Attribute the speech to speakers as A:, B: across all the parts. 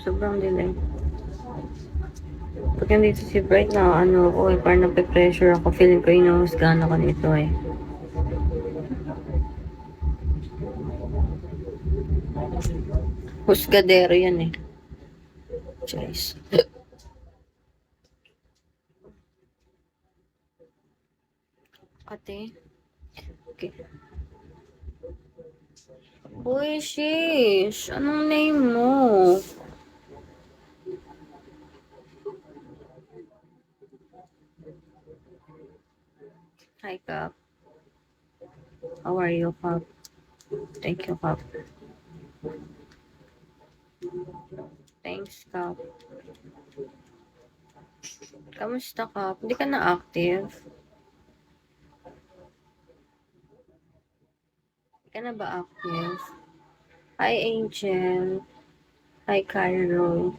A: Sobrang delay. Pag nandito si Bright na ano ako parang nape-pressure ako. Feeling ko inuhusgahan ako nito eh. Husgadero yan eh. Guys. Ate. Okay. Boy, shish. Anong name mo? Hi, Kap. How are you, Kap? Thank you, Kap. Thanks, Kap. Kamusta, Kap? Hindi ka na-active? Hindi ka na ba active? Hi, Angel. Hi, Cairo.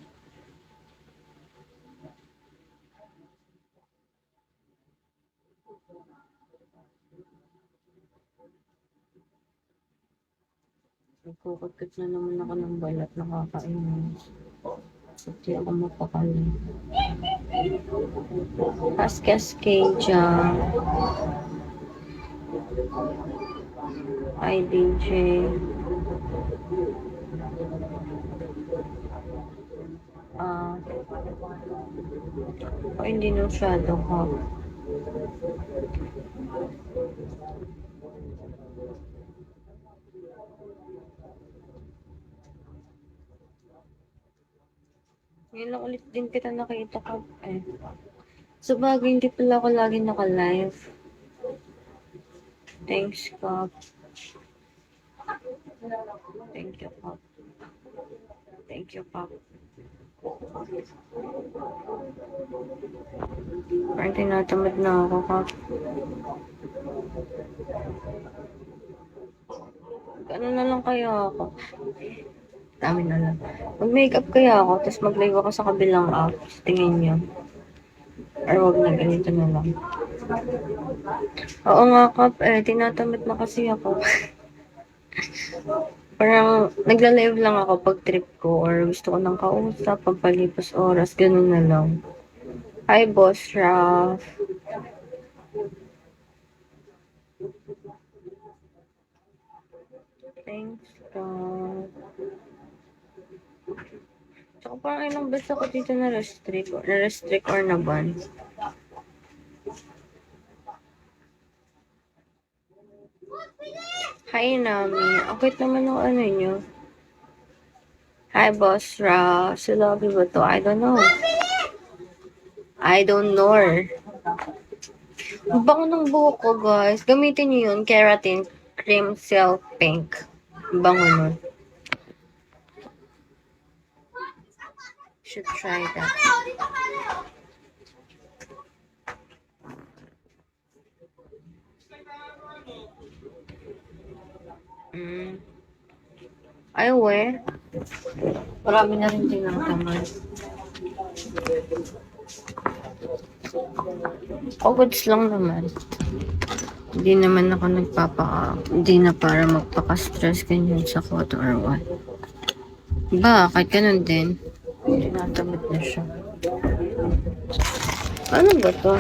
A: Nagkukutkot na naman ako ng balat. Nakakainis. Hindi ako mapakali. Cascade. Hi, DJ. Hindi na masyado ka. Ngayon lang ulit din kita nakita ka eh. So bagay, hindi pala ako lagi naka-live. Thanks, Kap. Thank you, Kap. Thank you, Kap. Parang tinatamad na ako, Kap. Ano na lang kaya ako? Dami na lang. Mag-makeup kaya ako, tapos mag-live ako sa kabilang app. Tingin nyo. Or wag na, ganito na lang. Oo nga, Kap. Tinatamad na kasi ako. Parang nagla-live lang ako pag trip ko or gusto ko ng kausap, pagpalipas oras, ganun na lang. Hi, Boss Raf. Thanks, God. Tsaka parang ilang beses ako dito na-restrict or na-ban. Hi, Nami. Okay naman ang ano nyo. Hi, Boss Ra. Si Lovey ba to? I don't know. Ang bango ng buhok ko, guys. Gamitin nyo yun. Keratin Cream Cell Pink. Ang bango nun. Should try that. Ay, we. Marami na rin tinatamad. Goods lang naman. Hindi naman ako hindi na para magpaka-stress ganyan sa photo or what. Bakit ganun din? Tinatamad na siya. Ano ba to?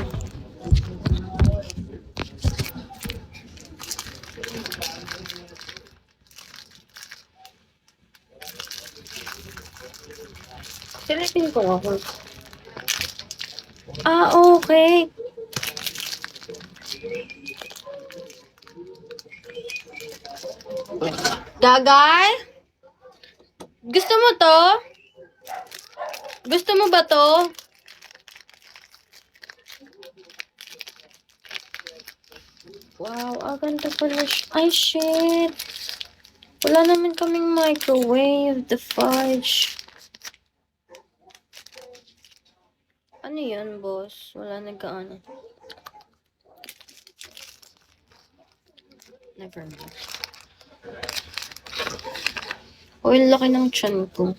A: Silipin ko ako. Okay. Gagay? Gusto mo to? Gusto mo ba to? Wow, ganda pala siya. Ay, shit. Wala naman kaming microwave. The fudge. Ano yun, boss? Wala nagkaano. Never mind. Ang laki ng tiyan ko.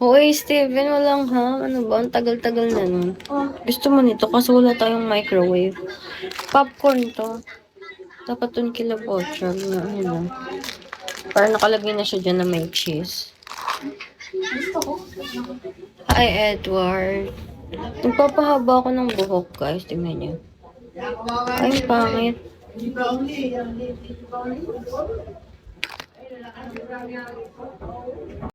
A: Hoy, Steven, walang ha? Ano ba? Ang tagal-tagal na nun. Gusto mo nito kasi wala tayong microwave. Popcorn to. Dapat dun kila Bochag na ano. Para nakalagay na siya dyan na may cheese. Hi, Edward. Nagpapahaba ako ng buhok, guys. Tingnan niyo. Ay, pangit.